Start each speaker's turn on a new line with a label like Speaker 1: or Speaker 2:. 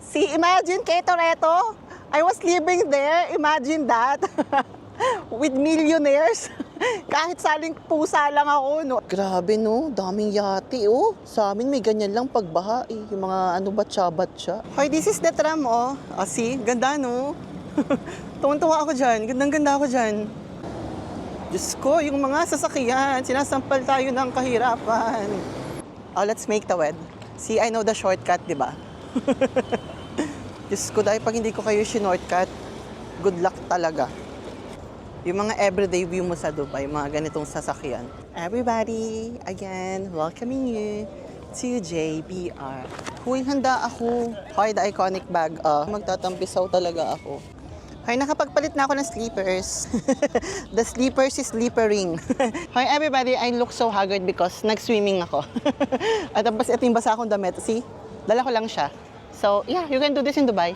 Speaker 1: See, imagine kay Toretto, I was living there, imagine that. With millionaires. Kahit saling pusa lang ako, no? Grabe, no? Daming yate, oh. Sa amin, may ganyan lang pagbaha, eh. Yung mga batsa-batsa. Hoy, this is the tram, oh. Oh, see? Ganda, no? Tuwan-tuwa ako dyan. Gandang-ganda ako dyan. Diyos ko, yung mga sasakyan, sinasampal tayo ng kahirapan. Oh, let's make the wed. See, I know the shortcut, di ba? Diyos ko, dahil pag hindi ko kayo shortcut, good luck talaga. Yung mga everyday view mo sa Dubai, mga ganitong sasakyan. Everybody, again, welcoming you to JBR. Huy, handa ako. Hoy, the iconic bag. Magtatampisaw talaga ako. Hoy, nakapagpalit na ako ng sleepers. The sleepers is sleepering. Hoy, everybody, I look so haggard because nag-swimming ako. At tapos ito yung basa akong damit. See, dala ko lang siya. So, yeah, you can do this in Dubai.